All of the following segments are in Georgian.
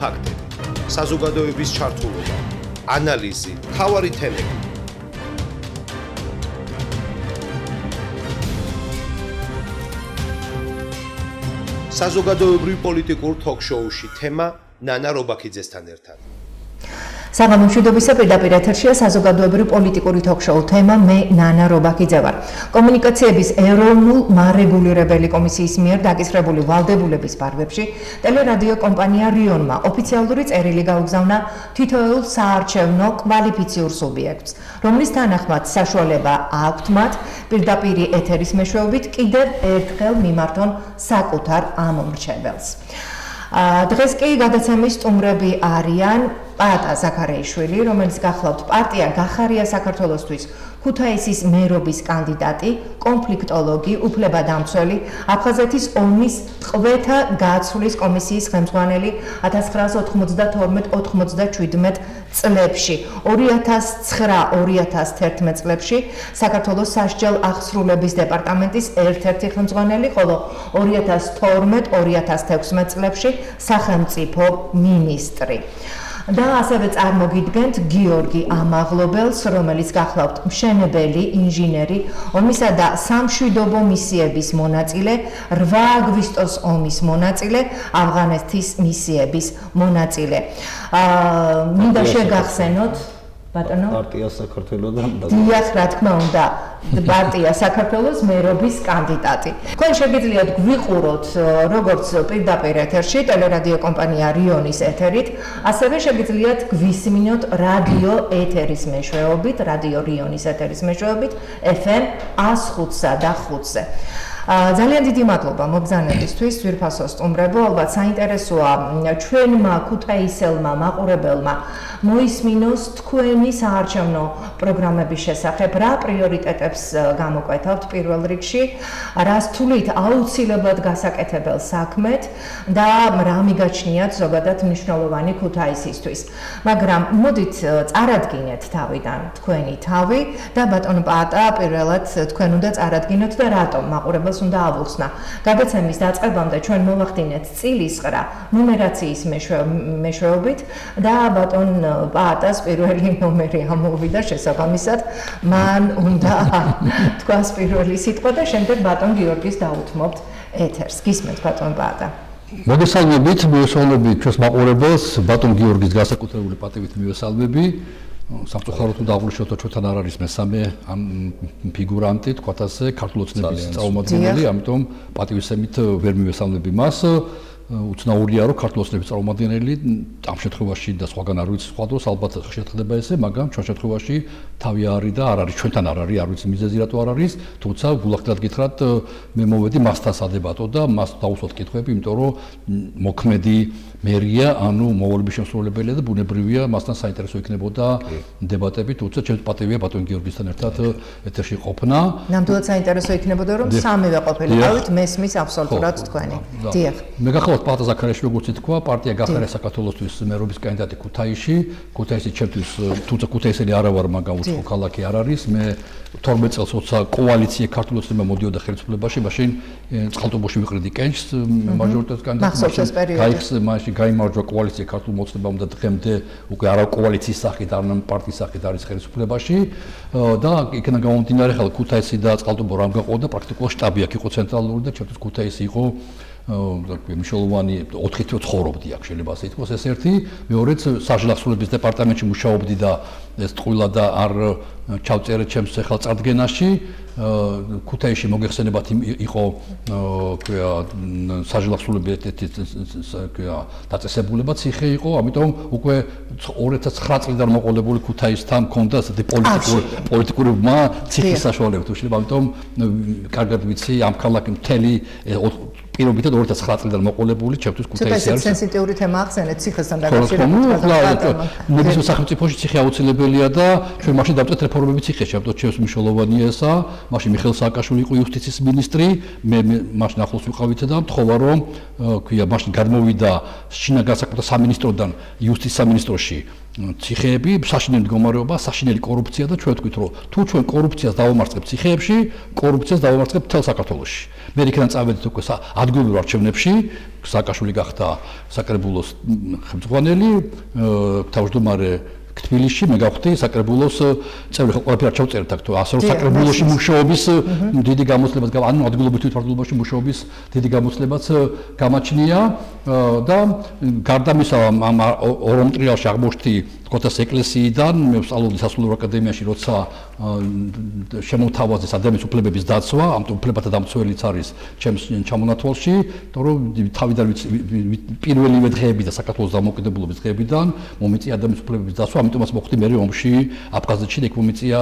ფაქტები, საზოგადოების ჩართულობა, ანალიზი, მთავარი თემები. საზოგადოებრივ პოლიტიკურ თოქ-შოუში თემა ნანა რობაქიძესთან ერთად. საღამომშვიდობისა პირდაპირ ეთერშია საზოგადოებრივ პოლიტიკური თოქ-შოუ თემა მე ნანა რობაქიძე ვარ. კომუნიკაციების ეროვნულ მარეგულირებელი კომისიის მიერ დაკისრებული ვალდებულების ფარგლებში ტელერადიო კომპანია რიონმა ოფიციალური წერილი გაუგზავნა თითოეულ საარჩევნო კვალიფიციურ სუბიექტს, რომლის თანახმად საშუალება აქვთ მათ პირდაპირი ეთერის მეშვეობით კიდევ ერთხელ მიმართონ საკუთარ ამომრჩეველს. დღეს კი გადაცემის სტუმრები არიან პაატა ზაქარიაშვილი, რომელიც გახლავთ პარტია გახარია საქართველოსთვის ქუთაისის მერობის კანდიდატი, კონფლიქტოლოგი, უფლებადამცველი, აფხაზეთის ომის ტყვეთა გაცვლის კომისიის ხელმძღვანელი 1992-97 წლებში, 2009-2011 წლებში საქართველოს სასჯელ აღსრულების დეპარტამენტის ერთ-ერთი ხელმძღვანელი, ხოლო 2012-2016 წლებში სახელმწიფო მინისტრი. და ასევე წარმოგიდგენთ გიორგი ამაღლობელს, რომელიც გახლავთ მშენებელი, ინჟინერი, ომისა და სამშვიდობო მისიების მონაწილე, 8 აგვისტოს ომის მონაწილე, ავღანეთის მისიების მონაწილე. მინდა შეგახსენოთ ბატონო პარტია საქართველოსთან დიახ, რა თქმა უნდა, პარტია საქართველოს მერობის კანდიდატი. თქვენ შეგიძლიათ გვიყუროთ როგორც პირდაპირ ეთერში ტელერადიო კომპანია რიონის ეთერით, ასევე შეგიძლიათ გვისმინოთ რადიო ეთერის მეშვეობით, რადიო რიონის ეთერის მეშვეობით FM 105-სა და 5-ზე. ძალიან დიდი მადლობა მობრძანებისთვის, ძვირფასო სტუმრებო, ალბათ საინტერესოა ჩვენმა ქუთაისელმა მაყურებელმა მოისმინოს თქვენი საარჩევნო პროგრამების შესახებ, რა პრიორიტეტებს გამოკვეთავთ პირველ რიგში, რას თვლით აუცილებლად გასაკეთებელ საქმეთ და რა მიგაჩნიათ ზოგადად მნიშვნელოვანი ქუთაისისთვის. მაგრამ მოდით წარადგინეთ თავიდან თქვენი თავი და ბატონო პაატა, პირველად თქვენ უნდა წარადგინოთ და რატომ მაყურებელს უნდა ავუხსნა. გადაცემის დაწყებამდე ჩვენ მოვახდინეთ წილისყრა ნუმერაციის მეშვეობით და ბატონ პაატას პირველი ნომერი ამოვიდა შესაბამისად, მან უნდა თქვას პირველი სიტყვა და შემდეგ ბატონ გიორგის დაუთმობთ ეთერს. გისმენთ ბატონ პაატა. მოგესალმებით ჩვენს მაყურებელს, ბატონ გიორგის განსაკუთრებული პატივით მივესალმები. სამწუხაროდ უნდა აღვნიშნოთ, რომ ჩვენთან არ არის მესამე ამ ფიგურანტი, თქვათ ასე, ქართული ოცნების წარმომადგენელი, ამიტომ პატივისცემით ვერ მივესალმები მას. უცნაურია, რომ ქართული ოცნების წარმომადგენელი ამ შემთხვევაში და სხვაგან არ ვიცი სხვა დროს ალბათ ხშირად ხდება ესე, მაგრამ ჩვენ შემთხვევაში თავი არის და არ არის, ჩვენთან არ არის, არ ვიცი მიზეზი რატო არ არის, თუმცა გულახდილად გითხრათ, მე მოვედი მასთან სადებატო და მას დავუსვათ კითხვები, იმიტომ რომ მოქმედი მერია, ანუ მოვალების შემსრულებელია და ბუნებრივია, მასთან საინტერესო იქნებოდა დებატები, თუმცა ჩემს პატივია ბატონ გიორგისთან ერთად ეთერში ყოფნა. ნამდვილად საინტერესო იქნებოდა, რომ სამივე ყოფილიყავით, მესმის აბსოლუტურად თქვენი. დიახ. მე გახლავთ პაატა ზაქარიაშვილი, როგორც ითქვა, პარტია გახარია საქართველოსთვის მერობის კანდიდატი ქუთაისში. ქუთაისი ჩემთვის, თუმცა ქუთაისელი არა ვარ, მაგრამ უცხო ქალაქი არ არის. მე 12 წელს როცა კოალიცია ქართული ოცნება მოდიოდა ხელისუფლებაში, მაშინ წყალტუბოში ვიყრიდი კენჭს მაჟორიტეტის კანდიდატი. მაშინ გაიმარჯვა კოალიცია ქართულ ოცნებამ და დღემდე უკვე არა კოალიციის სახით, არამედ პარტიის სახით არის ხელისუფლებაში და იქიდან გამომდინარე, ხალხი ქუთაისი და წყალტუბო რამ გაყოდა, პრაქტიკულად შტაბი აქ იყო ცენტრალური და ჩემთვის ქუთაისი იყო მნიშვნელოვანი 4 თვე ცხოვრობდი აქ, შეიძლება ასე ითქვას, ეს ერთი, მეორეც სასჯელ აღსრულების დეპარტამენტში მუშაობდი და ეს ტყუილა და არ ჩავწერე ჩემს სახელწარდგენაში. ქუთაისში მოგეხსენებათ იყო სასჯელ აღსრულების დაწესებულება ციხე იყო, ამიტომ უკვე 2009 წლიდან მოყოლებული ქუთაისთან მქონდა ასეთი პოლიტიკური ციხის საშუალება, შეიძლება, ამიტომ კარგად ვიცი ამ ქალაქი მთელი პირობითად 2009 წლიდან მოყოლებული, ჩემთვის ქუთაისი არის. სენსიტიური თემა ახსენეთ ციხესთან დაკავშირებით. ნებისმიერ სახელმწიფოში ციხე აუცილებელია და ჩვენ მაშინ დავწერთ რეფორმები ციხეში, ამიტომ ჩემს მნიშვნელოვანია ესა. მაშინ მიხეილ სააკაშვილი იყო იუსტიციის მინისტრი, მე მაშინ ახლოს ვიყავით და მთხოვა რომ მაშინ გადმოვიდა შინაგან საქმეთა სამინისტროდან იუსტიციის სამინისტროში ციხეები, საშინელი მდგომარეობა, საშინელი კორუფცია და ჩვენ ვთქვით, რომ თუ ჩვენ კორუფციას დავამარცხებთ ციხეებში, კორუფციას დავამარცხებთ მთელ საქართველოში. მე იქიდან წავედით უკვე ადგილობრივ არჩევნებში, სააკაშვილი გახდა საკრებულოს ხელმძღვანელი, თავმჯდომარე თბილისში მე გავხდი საკრებულოს წევრი, ყველაფერი არ ჩავწერეთ აქ, თუ ასე რომ საკრებულოში მუშაობის დიდი გამოცდილებაც, ანუ ადგილობრივ თვითმმართველობაში მუშაობის დიდი გამოცდილებაც გამაჩნია და გარდა მისა ამ ორომ ტრიალში აღმოჩნდი კოთას ეკლესიიდან, მე ვსწავლობდი სასულიერო აკადემიაში, როცა შემოთავაზეს ადამიანის უფლებების დაცვა, ამ უფლებათა დამცველიც არის ჩემს ჩამონათვალში, იმიტომ რომ თავიდან პირველივე დღეები და საქართველოს დამოუკიდებლობის დღეებიდან მომიწია ადამიანის უფლებების დაცვა, ამიტომაც მოხდი მე ომში აფხაზეთში და იქ მომიწია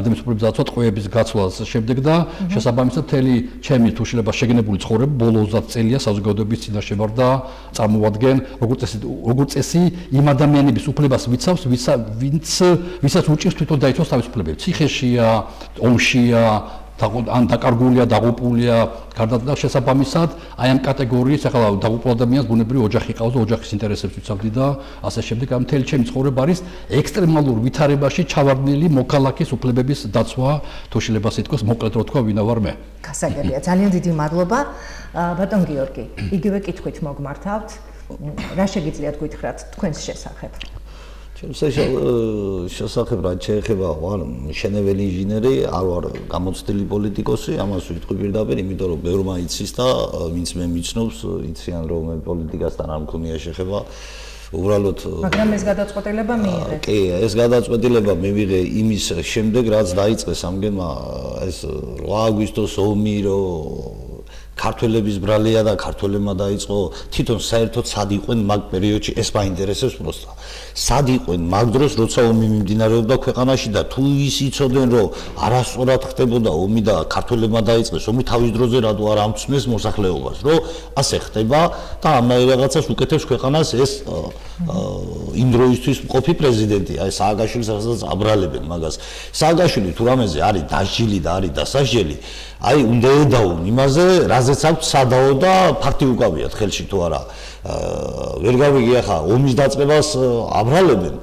ადამიანის უფლებების დაცვა ტყვეების გაცვლას შემდეგ და შესაბამისად მთელი ჩემი თუ შეიძლება შეგნებული ცხოვრება ბოლო 30 წელია საზოგადოების წინაშე ვარ და წარმოვადგენ როგორც წესი იმ ადამიანების უფლებას ვისაც უჭირს თვითონ დაიცვას თავის უფლებები. ციხეშია, ომშია, ან დაკარგულია, დაღუპულია, გარდა შესაბამისად, აი ამ კატეგორიის ახლა დაღუპულ ადამიანს ბუნებრივი ოჯახი ყავს და ოჯახის ინტერესებს ვიცავდი და ასე შემდეგ. ამ მთელი ჩემი ცხოვრება არის ექსტრემალურ ვითარებაში ჩავარდნილი მოქალაქის უფლებების დაცვა, თუ შეიძლება ასე ითქვას, მოკლედ რო თქვა, ვინა ვარ მე. გასაგებია, ძალიან დიდი მადლობა. ბატონ გიორგი, იგივე კითხვით მოგმართავთ. რა შეგიძლიათ გითხრათ თქვენს შესახებ? შესახებ რაც შეეხება ვარ მშენებელი ინჟინერი, არ ვარ გამოცდილი პოლიტიკოსი, ამას ვიტყვი პირდაპირ, იმიტომ რომ ბევრმა იცის და ვინც მე მიცნობს, იციან რომ მე პოლიტიკასთან არ მქონია შეხება. უბრალოდ მაგრამ ეს გადაწყვეტილება მიიღეთ. კი, ეს გადაწყვეტილება მივიღე იმის შემდეგ, რაც დაიწყეს ამგენმა ეს 8 აგვისტოს ომი, რომ ქართველების ბრალია და ქართველებმა დაიწყო თვითონ საერთოდ სად იყვნენ მაგ პერიოდში ეს მაინტერესებს პროსტა. სად იყვნენ მაგ დროს, როცა ომი მიმდინარეობდა ქვეყანაში და თუ ის იცოდნენ, რომ არასწორად ხდებოდა ომი და ქართველებმა დაიწყეს ომი თავის დროზე რატო არ ამცნეს მოსახლეობას, რომ ასე ხდება და ამ რაღაცას უკეთებს ქვეყანას ეს იმ დროისთვის მყოფი პრეზიდენტი, აი სააკაშვილის რასაც აბრალებენ მაგას. სააკაშვილი თუ რამეზე არის დასჯილი და არის დასაჯელი, აი უნდა ედაონ იმაზე, რაზეც აქვს სადაო და ფაქტი უკავიათ ხელში თუ არა. ვერ გავიგე ახლა ომის დაწყებას აბრალებენ,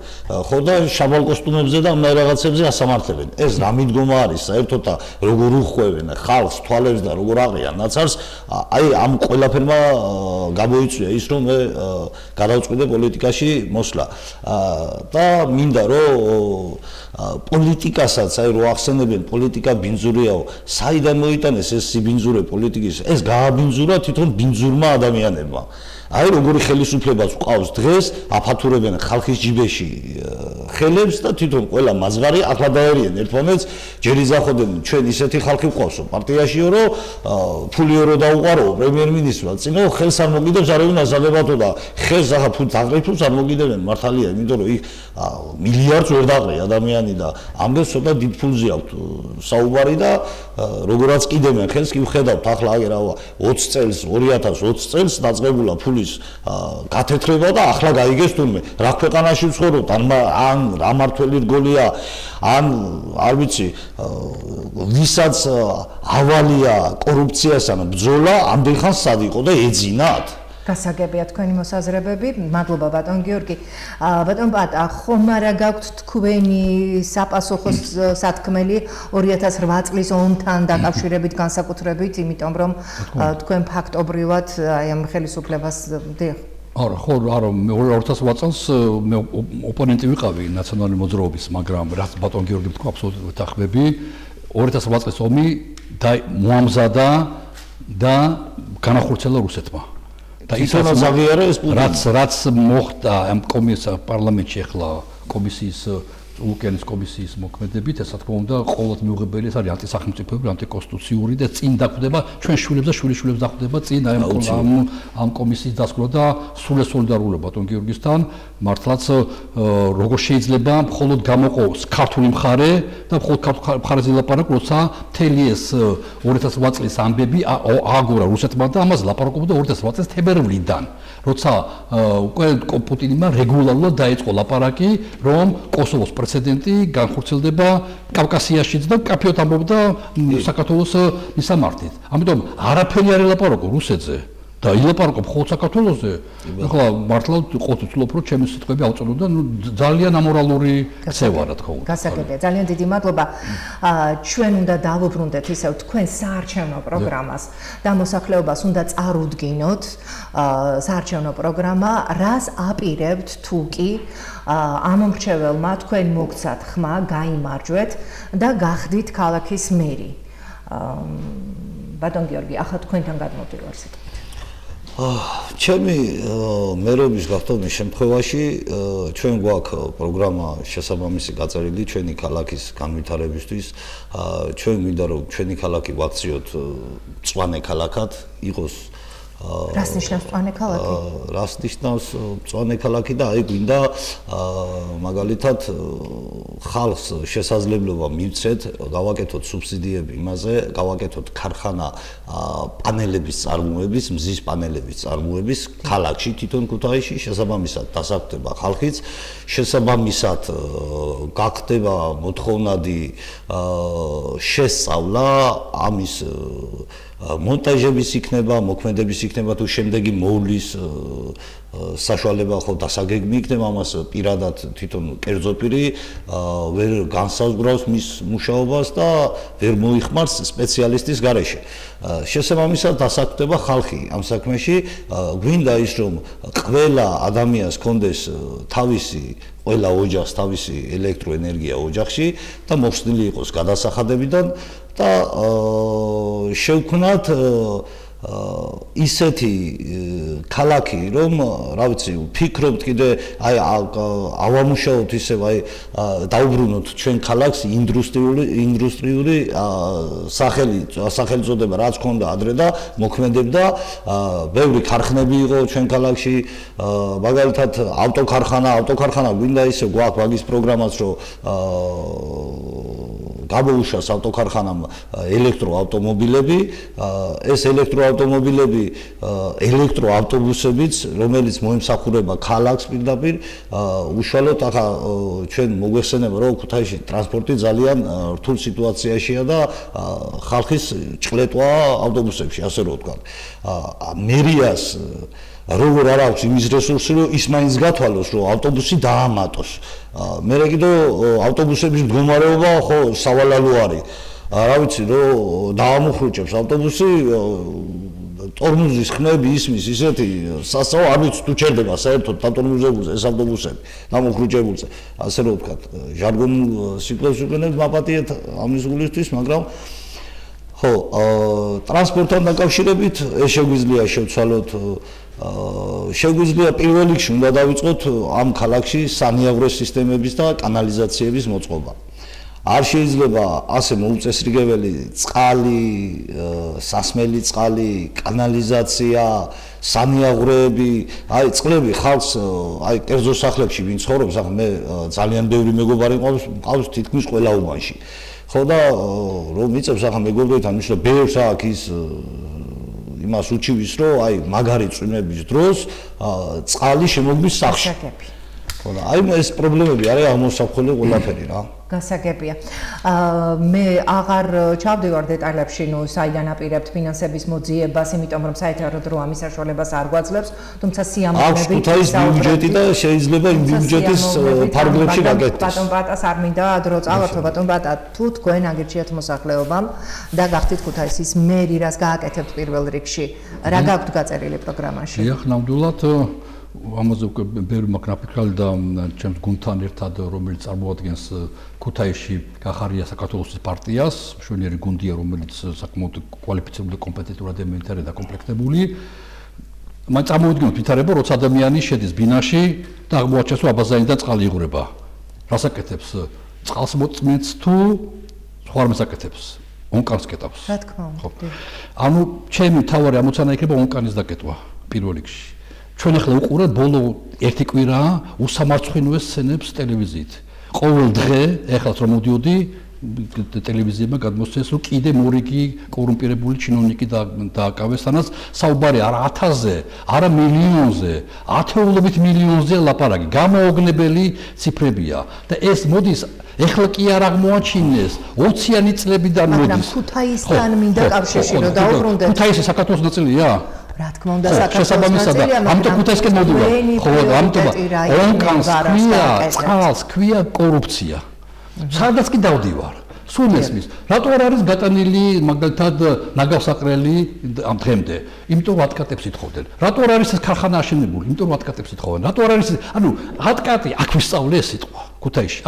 ხო და შაბალ კოსტუმებზე და ამ რაღაცებზე ასამართლებენ. ეს რა მიდგომა არის საერთოდ და როგორ უხვევენ ხალხს, თვალებს და როგორ აყრიან ნაცარს, აი ამ ყველაფერმა გამოიწვია ის რომ მე გადავწყვიტე პოლიტიკაში მოსვლა. და მინდა რომ პოლიტიკასაც აი რო ახსენებენ პოლიტიკა ბინძურიაო, საიდან მოიტანეს ეს სიბინძურე პოლიტიკის, ეს გააბინძურა თვითონ ბინძურმა ადამიანებმა. აი როგორი ხელისუფლებას ყავს დღეს, აფათურებენ ხალხის ჯიბეში ხელებს და თვითონ ყველა მაზღარი ახლა დაერიან ერთმანეთს, ჯერ იზახოდნენ ჩვენ ისეთი ხალხი ყავსო პარტიაშიო, რომ ფულიო რო დაუყარო პრემიერ-მინისტრმა, წინო ხელს არ მოგიდებს არავინ ასალებათო და ხელს ახლა ფულს აღრიფულს არ მოგიდებენ მართალია, იმიტომ რომ იქ მილიარდს ვერ დაყრე ადამიანი და ამდენ ცოტა დიდ ფულზე აქვს საუბარი და როგორაც კიდევენ ხელს კი ვხედავთ ახლა აგერავა 20 წელს 2020 წელს დაწყებულა ფულის გათეთრება და ახლა გაიგეს თურმე რა ქვეყანაში ვცხოვრობთ ან რა მართველი რგოლია ან არ ვიცი ვისაც ავალია კორუფციასთან ბრძოლა ამდენ ხანს სად იყო და ეძინათ გასაგებია თქვენი მოსაზრებები. მადლობა ბატონ გიორგი. ბატონ პატა, ხომ არა გაქვთ თქვენი საპასუხო სათქმელი 2008 წლის ომთან დაკავშირებით განსაკუთრებით, იმიტომ რომ თქვენ ფაქტობრივად აი ამ ხელისუფლებას არა, ხო, არა, მე 2008 წელს მე ოპონენტი ვიყავი ნაციონალური მოძრაობის, მაგრამ რაც ბატონ გიორგი თქვა, აბსოლუტურად ვეთანხმები. 2008 წლის ომი მოამზადა და განახორციელა რუსეთმა. და რაც მოხდა ამ პარლამენტში ახლა კომისიის ლუკიანის კომისიის მოქმედებით, ეს რა თქმა უნდა, ყოველთ მიუღებელი ეს არის ანტისახელმწიფოებრივი, ანტიკონსტიტუციური და წინ დახვდება ჩვენ შვილებს და შვილიშვილებს დახვდება წინ ამ კომისიის დასკვნა და სრული სოლიდარობა ბატონ გიორგისთან, მართლაც როგორ შეიძლება მხოლოდ გამოყოს ქართული მხარე და მხოლოდ ქართულ მხარეზე ლაპარაკობ, როცა მთელი ეს 2008 წლის ამბები ააგორა რუსეთმა და ამაზე ლაპარაკობდა 2008 წლის თებერვლიდან, როცა უკვე პუტინმა რეგულარულად დაიწყო ლაპარაკი, რომ კოსოვოს პრეცედენტი განხორციელდება კავკასიაშიც და კაფეოთ ამბობდა საქართველოს მისამართით. ამიტომ არაფერი არ ელაპარაკო რუსეთზე. და ილაპარაკობ ხოლმე საქართველოსზე. ახლა მართლა ყოველთვის ვცდილობ რომ ჩემი სიტყვები ავწონო და ძალიან ამორალური ქცევა რა თქმა უნდა. გასაგებია. ძალიან დიდი მადლობა. ჩვენ უნდა დავუბრუნდეთ ისევ თქვენ საარჩევნო პროგრამას და მოსახლეობას უნდა წარუდგინოთ საარჩევნო პროგრამა, რას აპირებთ თუ კი ამ მომრჩეველმა თქვენ მოგცათ ხმა, გაიმარჯვეთ და გახდით ქალაქის მერი. ბატონ გიორგი, ახლა თქვენთან გადმოვდივარ სიტყვით. ჩემი მერობის გახდომის შემთხვევაში ჩვენ გვაქვს პროგრამა შესაბამისი გაწერილი ჩვენი ქალაქის განვითარებისთვის. ჩვენ მინდა რომ ჩვენი ქალაქი ვაქციოთ მწვანე ქალაქად, იყოს რას ნიშნავს მწვანე ქალაქი? რას ნიშნავს მწვანე ქალაქი და აი გვინდა მაგალითად ხალხს შესაძლებლობა მივცეთ, გავაკეთოთ სუბსიდიები იმაზე, გავაკეთოთ ქარხანა პანელების წარმოების, მზის პანელების წარმოების ქალაქში, თვითონ ქუთაისში, შესაბამისად დასაქმდება ხალხიც, შესაბამისად გახდება მოთხოვნადი შესწავლა ამის მონტაჟების იქნება, მოქმედების იქნება თუ შემდეგი მოვლის საშუალება ხო დასაგეგმი იქნება ამას პირადად თვითონ კერძო პირი ვერ განსაზღვრავს მის მუშაობას და ვერ მოიხმარს სპეციალისტის გარეშე. შესაბამისად დასაქმდება ხალხი ამ საქმეში, გვინდა ის რომ ყველა ადამიანს კონდეს თავისი ყველა ოჯახს თავისი ელექტროენერგია ოჯახში და მოხსნილი იყოს გადასახადებიდან და შევქმნათ ისეთი ქალაქი, რომ რა ვიცი, ვფიქრობთ კიდე აი ავამუშაოთ ისევ აი დაუბრუნოთ ჩვენ ქალაქს ინდუსტრიული სახელწოდება რაც ქონდა ადრე და მოქმედებდა, ბევრი ქარხნები იყო ჩვენ ქალაქში, მაგალითად ავტოქარხანა გვინდა ისე გვაქვს მაგის პროგრამაც რომ გამოუშვას ავტოქარხანამ ელექტროავტომობილები, ეს ელექტროავტომობილები ელექტროავტობუსებიც, რომელიც მოემსახურება ქალაქს პირდაპირ, უშუალოდ ახლა ჩვენ მოგვეხსენება რომ ქუთაისში ტრანსპორტი ძალიან რთულ სიტუაციაშია და ხალხის ჭყლეტვა ავტობუსებში, ასე რომ ვთქვა. მერიას როგორ არ აქვს იმის რესურსი, რომ ის მაინც გათვალოს, რომ ავტობუსი დაამატოს. მე კიდე ავტობუსების მდგომარეობა ხო სავალალო არის. რა ვიცი, რომ დაამუხრუჭებს ავტობუსი, ტორმუზის ხმები ისმის ისეთი სასწაო, არ ვიცი თუ ჩერდება საერთოდ დატორმუზებულზე ეს ავტობუსები, დამუხრუჭებულზე. ასე რომ ვთქვა, ჟარგონულ სიტყვებს ვიყენებ მაპატიეთ ამის გულისთვის, მაგრამ ხო, ტრანსპორტთან დაკავშირებით ეს შეგვიძლია შევცვალოთ შეგვიძლია პირველ რიგში უნდა დავიწყოთ ამ ქალაქში სანიაღვრე სისტემების და კანალიზაციების მოწყობა. არ შეიძლება ასე მოუწესრიგებელი წყალი, სასმელი წყალი, კანალიზაცია, სანიაღვრეები, აი წყლები ხალხს, აი კერძო სახლებში ვინ ცხოვრობს, ახლა მე ძალიან ბევრი მეგობარი მყავს თითქმის ყველა უბანში. ხო და რომ მიწევს ახლა მეგობრებთან მიშლა ბევრს აქ ის იმას უჩივის რომ აი მაგარი წვიმების დროს წყალი შემოგვის სახლში. ხო და აი ეს პრობლემები არის აღმოსახველი ყველაფერი რა. გასაგებია. მე აღარ ჩავდივარ დეტალებში, ნუ საიდან აპირებთ ფინანსების მოძიებას, იმიტომ რომ საერთოდ დრო ამის საშუალებას არ გვაძლევს, თუმცა სიამოვნებით აქვს ქუთაის ბიუჯეტი და შეიძლება იმ ბიუჯეტის ფარგლებში გაკეთდეს. ბატონ ბატას არ მინდა დრო წავართო, ბატონ ბატა, თუ თქვენ აგირჩიათ მოსახლეობამ და გახდით ქუთაისის მერი, რას გააკეთებთ პირველ რიგში? რა გაქვთ გაწერილი პროგრამაში? დიახ, ნამდვილად ამაზე უკვე ბევრი მაგნაფიქრალი და ჩემს გუნდთან ერთად რომელიც წარმოადგენს ქუთაისში გახარია საქართველოს პარტიას, მშვენიერი გუნდია რომელიც საკმაოდ კვალიფიცირებული და კომპეტენტური ადამიანებია დაკომპლექტებული. მან წარმოვიდგინოთ ვითარება, როცა ადამიანი შედის ბინაში და აღმოაჩენს რომ აბაზანი და წყალი იღურება. რას აკეთებს? წყალს მოწმენს თუ სხვა არ მესაკეთებს? ონკანს კეტავს. რა თქმა უნდა. ანუ ჩემი მთავარი ამოცანა იქნება ონკანის დაკეტვა პირველ რიგში. ჩვენ ახლა უყურებთ ბოლო ერთი კვირა უსამარცხინო სცენებს ტელევიზიით. ყოველ დღე ეხლა რომ მოდიოდი ტელევიზიებმა გადმოსცეს რომ კიდე მორიგი კორუმპირებული ჩინოვნიკი დააკავეს, თანაც საუბარი არა 1000-ზე, არა მილიონზე, ათეულობით მილიონზე ლაპარაკი. გამოუგნებელი ციფრებია და ეს მოდის ეხლა კი არ აღმოაჩინეს 20-იანი წლებიდან მოდის. მაგრამ ქუთაისთან მინდა კავშირში რომ დაუბრუნდეთ. ქუთაისი საქართველოს ნაწილია? რა თქმა უნდა საქართველოს ამიტომ ქუთაისკენ მოდივა. ხო, ამიტომ ონკანს წყალს ქვია კორუფცია. სადაც კი დავდივარ. სულ მესმის. რატო არ არის გატანილი მაგალითად ნაგავსაყრელი ამ დღემდე? იმიტომ რომ ატკატებს ითხოვდნენ. რატო არ არის ეს ქარხანა აშენებული? იმიტომ რომ ატკატებს ითხოვდნენ. რატო არ არის ატკატი აქ ვისწავლე ეს სიტყვა ქუთაისში.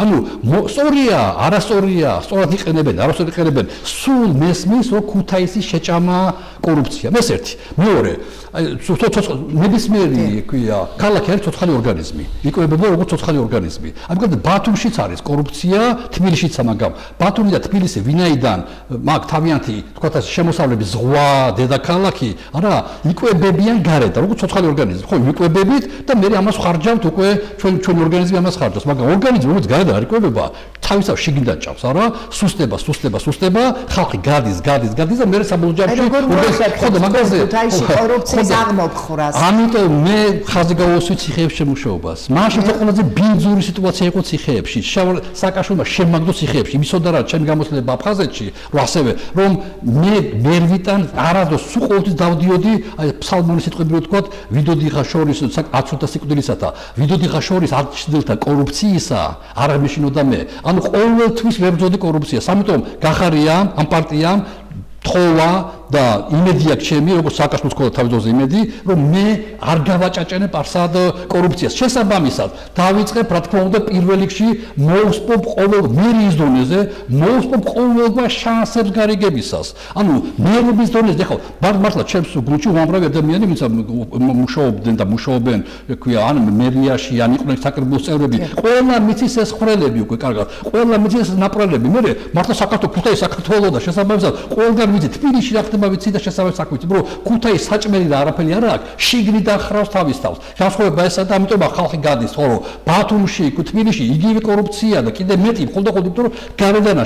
სწორია, არასწორია, სწორად იყენებენ, არასწორად იყენებენ. სულ მესმის რომ ქუთაისის შეჭამა კორუფცია. მესერთი. მეორე, ნებისმიერი ქვია, ქალაქი არის ცოცხალი ორგანიზმი. იკვებება როგორც ცოცხალი ორგანიზმი. ამიტომ ბათუმშიც არის კორუფცია, თბილისშიც ამაგამ. ბათუმი და თბილისი ვინაიდან მაგ თავიანთი თქვათ ასე შემოსავლების ზღვა, დედაქალაქი, არა, იკვებებიან გარეთ, როგორც ცოცხალი ორგანიზმი. ხო, იკვებებით და მე ამას ხარჯავთ უკვე ჩვენ ორგანიზმი ამას ხარჯავს, მაგრამ ორგანიზმი როგორც გარეთ არ იკვებება, თავისთავად შიგნიდან ჭამს, არა? სუსტება, ხალხი გადის და მე საბოლოო ჯამში ხო და მაგაზე კორუფციის აღმოფხვრას. ამიტომ მე ხაზი გავუსვით ციხეებში შემუშაობას. მაშინ ყველაზე ბინძური სიტუაცია იყო ციხეებში. სააკაშვილმა შემაგდო ციხეებში. მისოდა რა ჩემი გამოცდილება აფხაზეთში, რომ ასევე რომ მე მერვიტან არადოს სულ ყოველთვის დავდიოდი, აი ფსალმონის სიტყვები რო თქვათ, ვიდოდიხა შორის აცუთა სიკვდილისათა, ვიდოდიხა შორის არჩდილთა კორუფციისა, არ ამეშინოდა მე. ანუ ყოველთვის ვებრძოდი კორუფციას. ამიტომ გახარია ამ პარტიამ თხოვა და იმედი აქვს ჩემი, როგორც სააკაშვილს ქონდა თავის დროზე იმედი, რომ მე არ გავაჭაჭენებ არსად კორუფციას. შესაბამისად, დავიწყებ, რა თქმა უნდა, პირველ რიგში მოусპობ ყოველ მერიის დონეზე, მოусპობ ყოველგვარ შანსებს გარიგებისას. ანუ მერების დონეზე, ხო, მართლა ჩემს გუნდში უამრავი ადამიანი, ვინც მუშაობდნენ და მუშაობენ, ქვია, ან მერიაში, ან იყვნენ საკრებულოს წევრები, ყველა მიცის ეს ხრელები უკვე კარგად, ყველა მიცის ეს ნაპრალები. მე მართლა საქართველოს საქართველოს და შესაბამისად, ყველგან ვიცი თბილისში რა ხდება ვიცი და შესაბამისად საქმეც, ბრო, ქუთაისის საჭმელი და არაფერი არ აქვს, შიგნიდან ხრავს თავის თავს. განსხვავება ესა და ამიტომ ხალხი გადის, ხო, ბათუმში, თბილისში იგივე კორუფცია და კიდე მეტი, მხოლოდ იმიტომ რომ გარედანა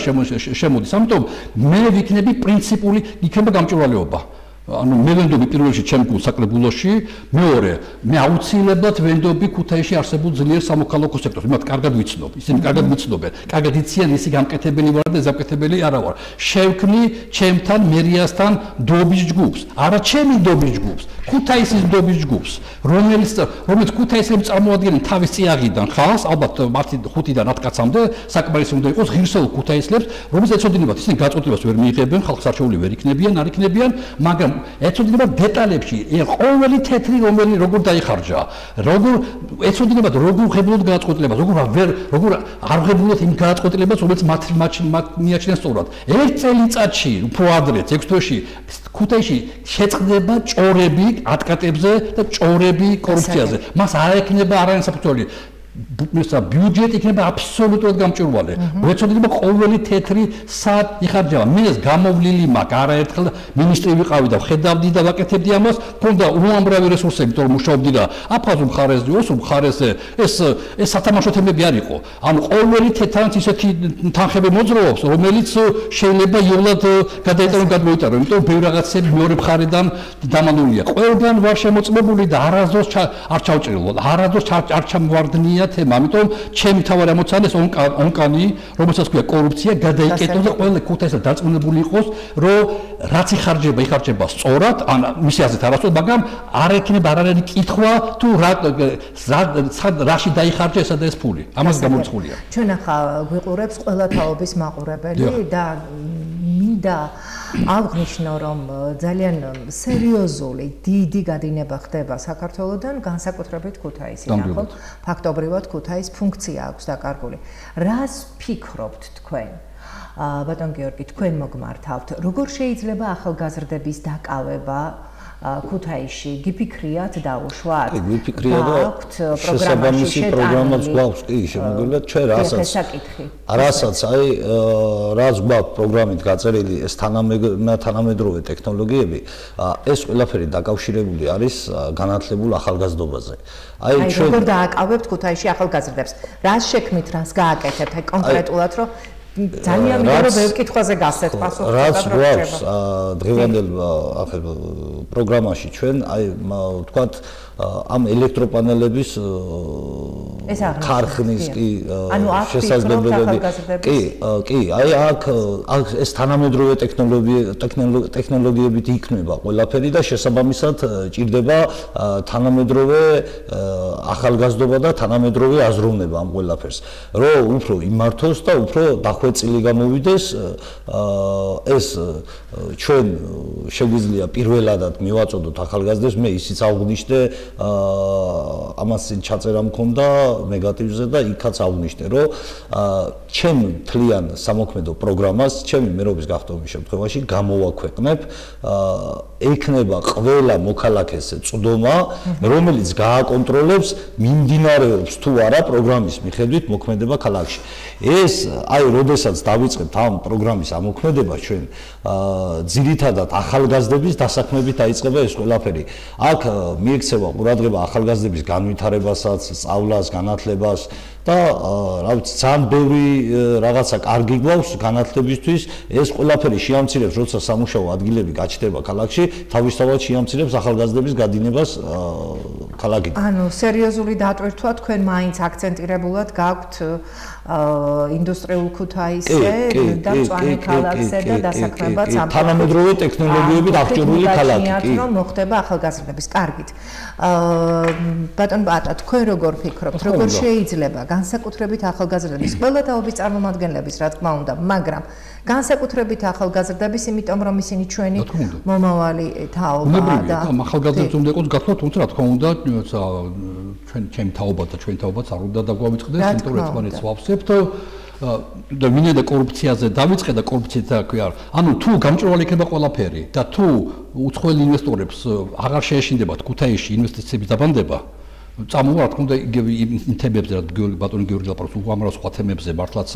შემოდის. ამიტომ მე ვიქნები პრინციპული, იქნება გამჭვირვალეობა. ანუ მე ვენდობი პირველ რიგში ჩემ საკრებულოში, მეორე, მე აუცილებლად ვენდობი ქუთაისში არსებულ ძლიერ სამოქალაქო სექტორს. იმათ კარგად ვიცნობ, ისინი კარგად ვიცნობენ, კარგად იციან ისი გამკეთებელი ვარ და ზამკეთებელი არა ვარ. შევქმნი ჩემთან მერიასთან დობის ჯგუფს, არა ჩემი დობის ჯგუფს, ქუთაისის დობის ჯგუფს, რომელიც ქუთაისელები წარმოადგენენ თავის წიაღიდან ხალხს, ალბათ მათი 5-დან 10 კაცამდე საკმარისი უნდა იყოს ღირსეულ ქუთაისელებს, რომელიც ეცოდინებათ, ისინი გაწყვეტილებას ვერ მიიღებენ, ხალხს არჩეული ვერ იქნებიან, არ იქნებიან, მაგრამ ეცოდინებათ დეტალებში, ყოველი თეთრი როგორ დაიხარჯა, ეცოდინებათ როგორ ღებულობ გადაწყვეტილებას, როგორ არ ღებულობ იმ გადაწყვეტილებას, რომელიც მათ მიაჩნიეს სწორად. ერთ წელიწადში, უფრო ადრე, 6 თვეში, ქუთაისში შეწყდება ჭორები ატკატებზე და ჭორები კორუფციაზე. მას არ ექნება არაერთი საფუძველი. ბიუჯეტი იქნება აბსოლუტურად გამჭვირვალე. ეცოდინება ყოველი თეთრი სად იხარჯება. მე ეს გამოვლილი მაქვს არაერთხელ მინისტრი ვიყავი და ხედავდი და ვაკეთებდი ამას, მქონდა უამრავი რესურსები, თორემ მუშაობდი და აფხაზურ მხარეზე, ოსურ მხარეზე ეს სათამაშო თემები არ იყო. ანუ ყოველი თეთრად ისეთი თანხები მოძრაობს, რომელიც შეიძლება იოლად გადაიტანონ გადმოიტანონ, იმიტომ ბევრი რაღაცები მეორე მხარიდან დამალულია. ყველგან ვარ შემოწმებული და არასდროს არ ჩავჭრილო, არასდროს არ ჩამვარდნია თემა, ამიტომ ჩემი თავარი ამოცანეს ონკანი, რომელსაც ქვია კორუფცია, გადაიკეტოს და ყველა ქუთაისელი დარწმუნებული იყოს, რომ რაც იხარჯება სწორად, ან მისი აზრით არასწორად, მაგრამ არ ექნება არანაირი კითხვა თუ რაში დაიხარჯა ესა და ეს ფული. ამას გამორიცხულია. ჩვენ ახლა გვიყურებს ყველა თაობის მაყურებელი და მინდა აღნიშნო, რომ ძალიან სერიოზული, დიდი გადინება ხდება საქართველოსთან, განსაკუთრებით ქუთაისიდან, ხო? ფაქტობრივად ქუთაის ფუნქცია აქვს დაკარგული. რას ფიქრობთ თქვენ? ბატონ გიორგი, თქვენ მოგმართავთ, როგორ შეიძლება ახალგაზრდების დაკავება ქუთაისში გიფიქრიათ დაუშვათ? გიფიქრია და შესაბამისი პროგრამაც გვაქვს, კი, შემოგვიდგეთ ჩვენ რასაც აი რაც გვაქვს პროგრამით გაწერილი ეს თანამედროვე ტექნოლოგიები, ეს ყველაფერი დაკავშირებული არის განათლებულ ახალგაზრდობაზე. აი ჩვენ როგორ დააკავებთ ქუთაისში ახალგაზრდებს? რას შექმნით, რას გააკეთებთ? აი კონკრეტულად რომ ძალიან მინდა რომ ბევრ კითხვაზე გასცეთ პასუხს. რაც გვაქვს დღევანდელ პროგრამაში ჩვენ აი ვთქვათ ამ ელექტროპანელების ქარხნის კი შესაძლებლობები კი აი აქ ეს თანამედროვე ტექნოლოგიებით იქნება ყველაფერი და შესაბამისად ჭირდება თანამედროვე ახალგაზრდობა და თანამედროვე აზროვნება ამ ყველაფერს რომ უფრო იმართოს და უფრო დახვეწილი გამოვიდეს ეს ჩვენ შეგვიძლია პირველადად მივაწოდოთ ახალგაზრდებს მე ისიც აღვნიშნე ამას ჩაწერა მქონდა ნეგატივზე და იქაც აღვნიშნე რომ ჩემ მთლიან სამოქმედო პროგრამას ჩემი მერობის გახდომის შემთხვევაში გამოვაქვეყნებ ექნება ყველა მოქალაქეს წვდომა რომელიც გააკონტროლებს მიმდინარეობს თუ არა პროგრამის მიხედვით მოქმედება ქალაქში ეს აი როდესაც დავიწყებთ ამ პროგრამის ამოქმედება ჩვენ ძირითადად ახალგაზრდების დასაქმებით დაიწყება ეს ყველაფერი აქ მიექცევა ყურადღება ახალგაზრდების განვითარებასაც სწავლას განათლებას და რა ვიცი ძალიან ბევრი რაღაცა კარგი გვაქვს განათლებისთვის ეს ყველაფერი შეამცირებს როცა სამუშაო ადგილები გაჩნდება ქალაქში თავისთავად შეამცირებს ახალგაზრდების გადინებას ქალაქიდან ანუ სერიოზული დატვირთვა თქვენ მაინც აქცენტირებულად გაქვთ ინდუსტრიულ ქუთაისზე და მწვანე ქალაქზე და დასაქმებაც ამ თანამედროვე ტექნოლოგიებით აღჭურვილი ქალაქი კი რომ მოხდება ახალგაზრდების კარგით ბატონ ბატა თქვენ როგორ ფიქრობთ როგორ შეიძლება განსაკუთრებით ახალგაზრდების ყველა თაობის წარმომადგენლების რა თქმა უნდა მაგრამ განსაკუთრებით ახალგაზრდების იმიტომ რომ ისინი ჩვენი მომავალი თაობაა და ახალგაზრდებს უნდა იყოს გათვლა თუმცა რა თქმა უნდა ჩვენ თაობა და ჩვენ თაობაც არ უნდა დაგვავიწყდეს იმიტომ რომ ერთმანეთს ვავსებთ და მინდა კორუფციაზე დავიწყე და კორუფციით და ქვია ანუ თუ გამჭვირვალე იქნება ყველაფერი და თუ უცხოელი ინვესტორებს აღარ შეეშინდებათ ქუთაისში ინვესტიციების დაბანდება წამოვა რა თქმა უნდა იგივე იმ თემებზე რა ბატონი გიორგი ლაპარაკობს უამრავ სხვა თემებზე მართლაც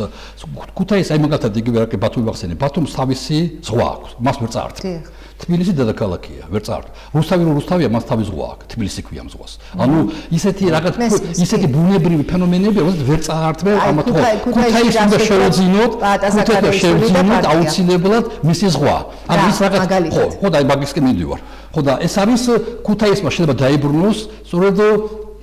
ქუთაისი აი მაგათად იგივე რა ბათუმი ვახსენე ბათუმს თავისი ზღვა აქვს მას ვერ წაართვა თბილისი დედაქალაქია ვერ წაართვა რუსთავია მას თავის ზღვა აქვს თბილისი ქვია ზღვას ანუ ისეთი რაღაც ისეთი ბუნებრივი ფენომენები რომელიც ვერ წაართვენ ამათ ქუთაისს უნდა შევძინოთ შევძინოთ აუცილებლად მისი ზღვა ანუ ის რაღაც ხო და აი მაგისკენ მივდივარ ხო და ეს არის ქუთაისმა შეიძლება დაიბრუნოს სწორედ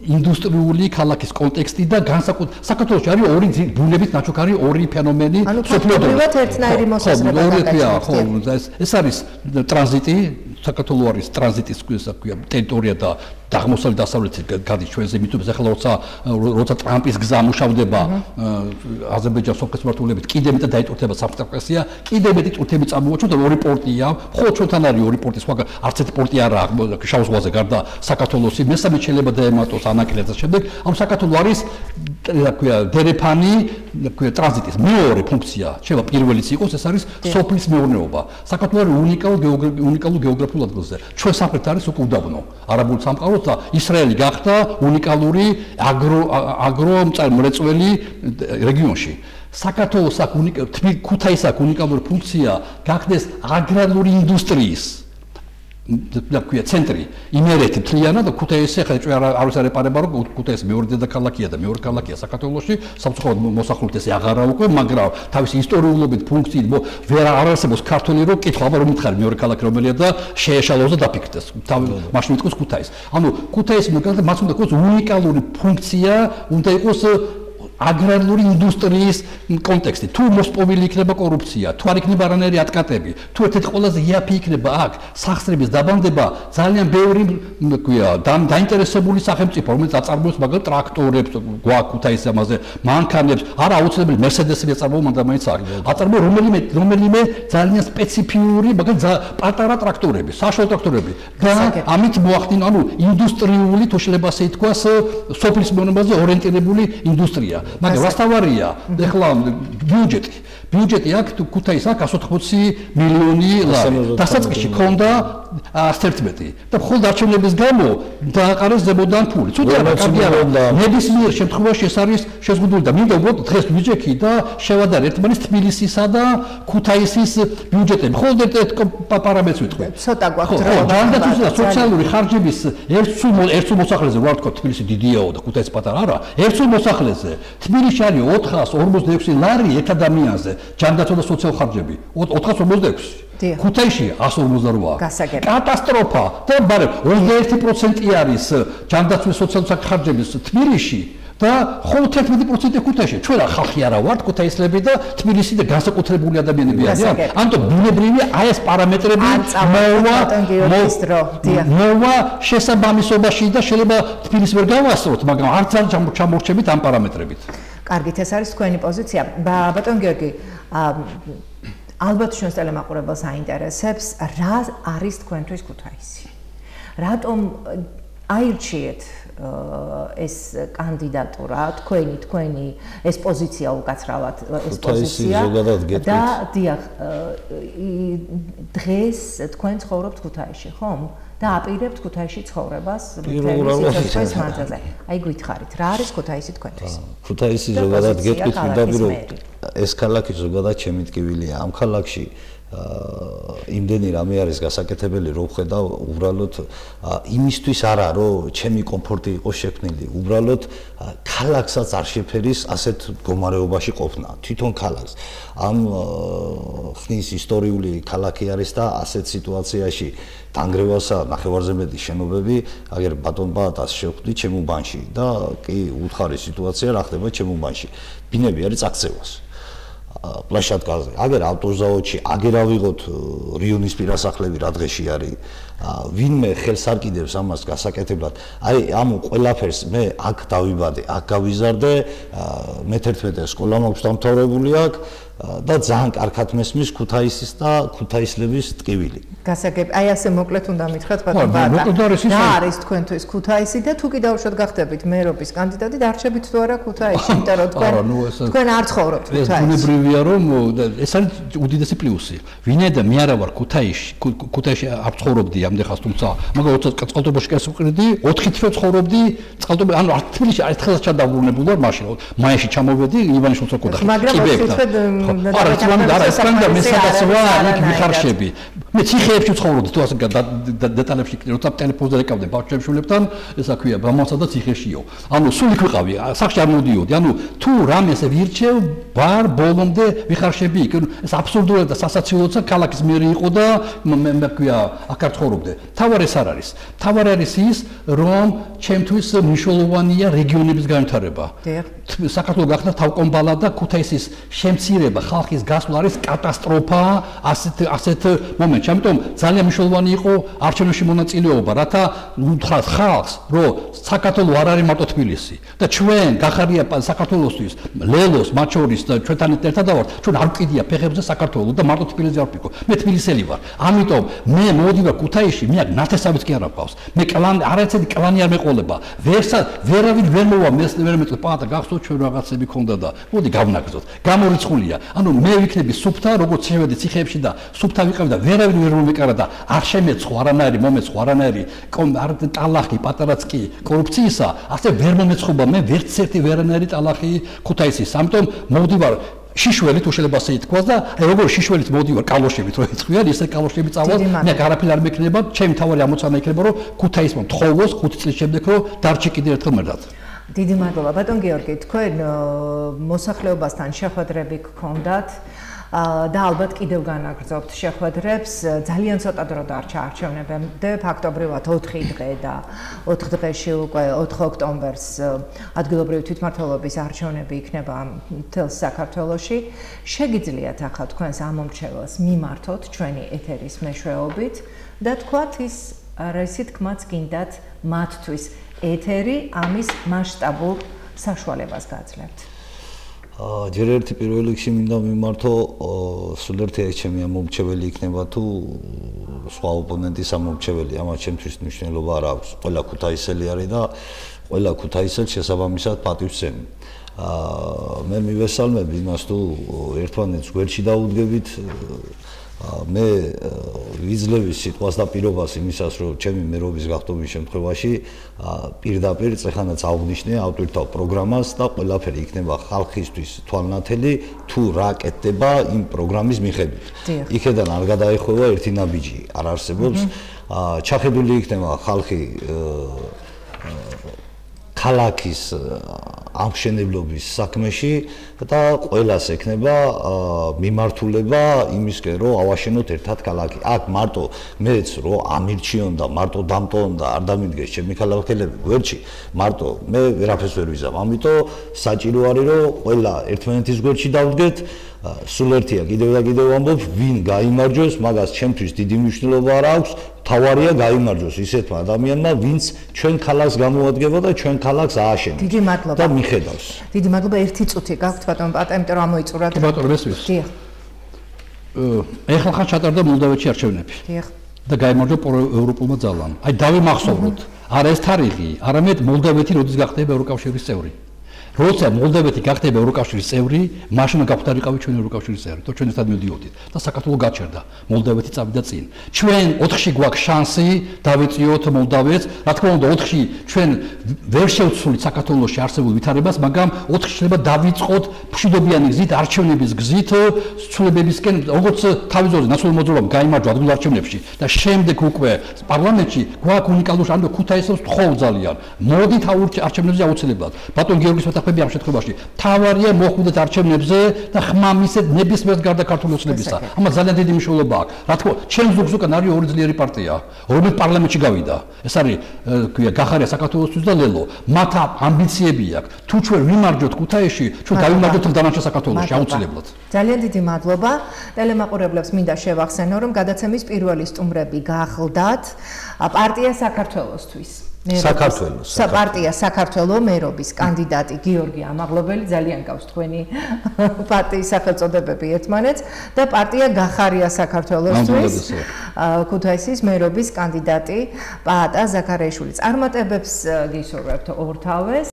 ინდუსტრიული ქალაქის კონტექსტი და საქართველოში არის ორი ბუნებით ნაჩუქარი ორი ფენომენი სოფლიოდან ერთნაირი მოსაზრება ხო ეს არის ტრანზიტი საქართველო არის ტრანზიტის ტერიტორია და აღმოსავლეთ დასავლეთით გადის ჩვენზე მიტოვებს ახლა როცა ტრამპის გზა მუშავდება აზერბაიჯანის სოფლის მმართველობით კიდე მეტად დაიტვირთება საფრთხეა კიდე მეტი წუთები წამოვაჩვენოთ და ორი პორტია ხო ჩვენთან არის ორი პორტი სხვა არც ერთი პორტი არა შავ ზღვაზე გარდა საქართველოსი მესამე შეიძლება დაემატოს ანაკლიძეს შემდეგ ამ საქართველო არის დერეფანი ტრანზიტის მეორე ფუნქცია შეიძლება პირველიც იყოს ეს არის სოფლის მეურნეობა საქართველო არის უნიკალურ გეოგრაფიულ ადგილზე ჩვენ სამხრეთ არის უკვე უდაბნო არაბული სამყარო და ისრაელი გახდა უნიკალური აგრომრეწველი რეგიონში საქართველოს აქ ქუთაისს აქ უნიკალური ფუნქცია გახდეს აგრარული ინდუსტრიის და ქვია ცენტრი იმერეთი თლიანად და ქუთაისი ხა ჩვენ არ ვისარეპარება რომ ქუთაისი მეორე დედაქალაქია და მეორე ქალაქია საქართველოში სამწუხაროდ მოსახლეობით ესე აღარა უკვე მაგრამ თავის ისტორიულობით ფუნქციით ვერ არარსებობს ქართული რომ კითხვა აბა რომ მითხარი მეორე ქალაქი რომელია და შეეშალოს და დაფიქრდეს მაშინ იტყვის ქუთაისი ანუ ქუთაისი მას უნდა იყოს უნიკალური ფუნქცია უნდა იყოს აგრარული ინდუსტრიის კონტექსტი თუ მოსპოვილი იქნება კორუფცია თუ არ იქნება არანაირი ატკატები თუ ერთ-ერთი ყველაზე იაფი იქნება აქ სახსრების დაბანდება ძალიან ბევრი ქვია დაინტერესებული სახელმწიფო რომელიც აწარმოებს მაგალ ტრაქტორებს გვაქვს ქუთაისის ამაზე მანქანებს არა აუცილებელი მერსედესები აწარმოებენ და მაინც არის აწარმოებენ რომელიმე ძალიან სპეციფიური მაგალ პატარა ტრაქტორები საშუალო ტრაქტორები და ამით მოახდინა ანუ ინდუსტრიული თუ შეიძლება ასე ითქვას სოფლის მეურნეობაზე ორიენტირებული ინდუსტრია მაგრამ რასთავარია ეხლა ბიუჯეტი აქ ქუთაისს აქ 180 მილიონი ლარი დასაწყისში ქონდა 111 და მხოლოდ არჩევნების გამო დააყარეს ზემოდან ფული ცუდი არა კარგი არა ნებისმიერ შემთხვევაში ეს არის შეზღუდული და მინდა უბრალოდ დღეს ბიუჯეტი და შევადარ ერთმანეთს თბილისისა და ქუთაისის ბიუჯეტები მხოლოდ ერთ პარამეტრს ვიტყვი ცოტა გვაქვს და სოციალური ხარჯების ერთ მოსახლეზე ვარ თქვა თბილისი დიდიაო და ქუთაისი პატარა არა ერთ მოსახლეზე თბილისში არის 446 ლარი ერთ ადამიანზე ჯანდაცვა და სოციალურ ხარჯები 446 ქუთაისში 158 კატასტროფა და ბარემ 21% არის ჯანდაცვის სოციალურ ხარჯების თბილისში და ხოლო 11% ქუთაისში. ჩვენ რა ხალხი არა ვართ ქუთაისლები და თბილისი და განსაკუთრებული ადამიანები არიან. ამიტომ ბუნებრივია აი ეს პარამეტრები მოვა შესაბამისობაში და შეიძლება თბილისი ვერ გავასწროთ, მაგრამ არც არ ჩამორჩებით ამ პარამეტრებით. კარგით, ეს არის თქვენი პოზიცია. ბატონ გიორგი, ალბათ ჩვენს ტელემაყურებელს აინტერესებს, რა არის თქვენთვის ქუთაისი? რატომ აირჩიეთ ეს კანდიდატურა, თქვენი ეს პოზიცია უკაცრავად ეს პოზიცია და დიახ, დღეს თქვენ ცხოვრობთ ქუთაისში, ხომ? და აპირებთ ქუთაისში ცხოვრებას მთელი მანძილზე. აი გითხარით, რა არის ქუთაისი თქვენთვის? ქუთაისი ზოგადად გეტყვით, რომ ეს ქალაქი ზოგადად ჩემი ტკივილია. ამ ქალაქში იმდენი რამე არის გასაკეთებელი, რომ ხედავ უბრალოდ იმისთვის არა, რომ ჩემი კომფორტი იყოს შექმნილი, უბრალოდ ქალაქსაც არ შეფერის ასეთ მდგომარეობაში ყოფნა, თვითონ ქალაქს. ამ ხნის ისტორიული ქალაქი არის და ასეთ სიტუაციაში დანგრევასა ნახევარზე მეტი შენობები, აგერ ბატონ ბაატას შევხვდი ჩემუბანში და კი უთხარი სიტუაცია რა ხდება ჩემუბანში. ბინები არის წაქცევას. პლაშატკაზე, აგერ ავტოზაოდში, აგერ ავიღოთ რიონის პირასახლები რა დღეში არის. ვინმე ხელს არ კიდევს ამას გასაკეთებლად. აი ამ ყველაფერს მე აქ დავიბადე, აქ გავიზარდე, მე-11 სკოლა მაქვს დამთავრებული აქ და ძალიან კარგად მესმის ქუთაისის და ქუთაისლების ტკივილი. გასაგები, აი ასე მოკლედ უნდა მითხრათ ბატონ ბაატა. რა არის თქვენთვის ქუთაისი და თუ კი დავუშვათ გახდებით მერობის კანდიდატი, დარჩებით თუ არა ქუთაისში, იმიტომ რომ თქვენ არ ცხოვრობთ ქუთაისში. ეს ბუნებრივია, რომ ეს არის უდიდესი პლუსი. ვინაიდან მე არა ვარ ქუთაისში არ ცხოვრობდი ამდენხანს, თუმცა მაგრამ 20 წყალტუბოში კაც ვყრიდი, 4 თვე ცხოვრობდი წყალტუბოში, ანუ თბილისში ერთხელაც ჩადაბრუნებული ვარ მაშინ, მაისში ჩამოვედი ივანიშვილს ოქოდა. მაგრამ 20 თვე არა, ეს კანდა მე სადაც ვარ, იქ ვიხარშები. მე ციხეებში ცხოვრობდი, თუ ასე დეტალებში როცა ტელეფონზე ეკავდე ბავშვებთან, ესა ქვია, ბამასა და ციხეშიო. ანუ სულ იქ ვიყავი, სახში არ მოდიოდი. ანუ თუ რამეს ვირჩევ, ვარ ბოლომდე ვიხარშები იქ. ეს აბსურდულია და სასაცილოა, ქალაქის მერი იყო და მე ქვია, აქ არ ცხოვრობდი. თავარი ეს არ არის. თავარი არის ის, რომ ჩემთვის მნიშვნელოვანია რეგიონების განვითარება. საქართველოს გახდა თავკომბალა და ქუთაისის შემცირება, ხალხის გასვლა არის კატასტროფა ასეთ მომენტში. ამიტომ ძალიან მნიშვნელოვანი იყო არჩევნებში მონაწილეობა, რათა უთხრათ ხალხს, რომ საქართველოს არ არის მარტო თბილისი და ჩვენ გახარია საქართველოსთვის, ლელოს, მათ შორის და ჩვენთან ერთად ვართ, ჩვენ არ ვკიდია ფეხებზე საქართველოს და მარტო თბილისზე არ ვფიქრობ. მე თბილისელი ვარ. ამიტომ მე მოვდივარ ქუთაისში, მე აქ ნათესავით კი არ მყავს. მე კლანი არაერთი კლანი არ მეყოლება. ვერავინ ვერ მოვა მე მეტყვი პაატა გახსოვთ ჩვენ რაღაცები ქონდა და მოდი გავნაგზოთ. გამორიცხულია. ანუ მე ვიქნები სუფთა, როგორც შევედი ციხეებში და სუფთა ვიყავი და ვერავინ ვერ მომეკარა და არ შემეცხო არანაირი მომეცხო არანაირი არ ტალახი პატარაც კი კორუფციისა, ასე ვერ მომეცხობა მე ვერც ერთი ვერანაირი ტალახი ქუთაისის. ამიტომ მოვდივარ შიშველი თუ შეიძლება ასე ითქვას და აი როგორ შიშველით მოდივარ კალოშებით რო ეწყვიან ისე კალოშები წავალ მე არაფერი არ მექნება ჩემი თავი ამოცანა იქნება რომ ქუთაისმა თხოვოს 5 წლის შემდეგ რომ დარჩი კიდევ ერთხელ მერდად დიდი მადლობა ბატონ გიორგი თქვენ მოსახლეობასთან შეხვედრები გქონდათ და ალბათ კიდევ განაგრძობთ შეხვედრებს ძალიან ცოტა დრო დარჩა არჩევნებამდე ფაქტობრივად 4 დღე და 4 დღეში უკვე 4 ოქტომბერს ადგილობრივი თვითმმართველობის არჩევნები იქნება მთელ საქართველოში შეგიძლიათ ახლა თქვენს ამომრჩეველს მიმართოთ ჩვენი ეთერის მეშვეობით და თქვათ ის რისი თქმაც გინდათ მათთვის ეთერი ამის მასშტაბურ საშუალებას გაძლევთ ჯერ ერთი პირველ რიგში მინდა მიმართო სულ ერთი ეს ჩემი ამომრჩეველი იქნება თუ სხვა ოპონენტის ამომრჩეველი ამას ჩემთვის მნიშვნელობა არ აქვს ყველა ქუთაისელი არის და ყველა ქუთაისელს შესაბამისად პატივცემი მე მივესალმებ იმას თუ ერთმანეთს გვერდში დაუდგებით მე ვიძლევი სიტყვას და პირობას იმისას რომ ჩემი მერობის გახდომის შემთხვევაში პირდაპირ წეხანაც აღვნიშნე ავტორთა პროგრამას და ყველაფერი იქნება ხალხისთვის თვალნათელი თუ რა კეთდება იმ პროგრამის მიხედვით იქედან არ გადაეხვევა ერთი ნაბიჯი არ არსებობს ჩახედული იქნება ხალხი ქალაქის ამშენებლობის საქმეში და ყველას ექნება მიმართულება იმისკენ, რომ ავაშენოთ ერთად ქალაქი. აქ მარტო მეც რომ ამირჩიონ და მარტო დამტოვონ და არ დამიდგეს ჩემი ქალაქელები გვერდში, მარტო მე ვერაფერს ვერ ვიზამ. ამიტომ საჭირო არის რომ ყველა ერთმანეთის გვერდში დავდგეთ. სულ ერთია კიდევ და კიდევ ვამბობ, ვინ გაიმარჯვოს, მაგას ჩემთვის დიდი მნიშვნელობა არ აქვს. თავარია გაიმარჯვოს ისეთმა ადამიანმა, ვინც ჩვენ ქალაქს გამოადგება და ჩვენ ქალაქს ააშენებს. დიდი მადლობა. და მიხედავს. დიდი მადლობა, ერთი წუთი გაქვთ ბატონო პატა, იმიტომ რომ ამოიწურათ. ბატონო მესმის. დიახ. ეხლა ხარ ჩატარდა მოლდოვეთში არჩევნები. დიახ. და გაიმარჯვა ევროპულმა ძალამ. აი დავიმახსოვროთ, არა ეს თარიღი, არამედ მოლდოვეთი როდის გახდება ევროკავშირის წევრი. როცა მოლდოვეთი გახდება ევროკავშირის წევრი, მაშინ გაგვთარიყავით ჩვენ ევროკავშირის წევრი, და ჩვენ ერთად მივდიოდით და საქართველოს გაჩერდა. მოლდოვეთი წავიდა წინ. ჩვენ 4-ში გვაქვს შანსი დავეწიოთ მოლდოვეთს. რა თქმა უნდა 4-ში ჩვენ ვერ შევცვლით საქართველოში არსებულ ვითარებას, მაგრამ 4-ში შეიძლება დავიწყოთ მშვიდობიანი გზით, არჩევნების გზით, ცვლილებებისკენ, როგორც თავის ძროზე ნაციონალურ მოძრაობამ გაიმარჯვა ადგილ არჩევნებში და შემდეგ უკვე პარლამენტში გვაქვს უნიკალური ანუ ქუთაისს თხოვ ძალიან. მოდით არჩევნებზე აუცილებლად. ბატონ გიორგის მეთაყები ამ შემთხვევაში თავარია მოხვიდეთ არჩევნებზე და ხმამისეთ ნებისმიერ გარდა ქართული ოცნებისა. ამას ძალიან დიდი მნიშვნელობა აქვს. რა თქმა უნდა, ჩემს ზოგს უკან არის ორი ძლიერი პარტია, რომელიც პარლამენტში გავიდა. ეს არის ქვია გახარია საქართველოსთვის და ლელო. მათ ამბიციები აქვს. თუ ჩვენ ვიმარჯვოთ ქუთაისში, ჩვენ გავიმარჯვოთ დანარჩენ საქართველოში აუცილებლად. ძალიან დიდი მადლობა. ტელემაყურებლებს მინდა შევახსენო, რომ გადაცემის პირველი სტუმრები გახლდათ პარტია საქართველოსთვის. პარტია საქართველოს მერობის კანდიდატი გიორგი ამაღლობელი, ძალიან გავს თქვენი პარტიის სახელწოდებები ერთმანეთს და პარტია გახარია საქართველოსთვის ქუთაისის მერობის კანდიდატი პაატა ზაქარიაშვილი. წარმატებებს გისურვებთ ორთავეს.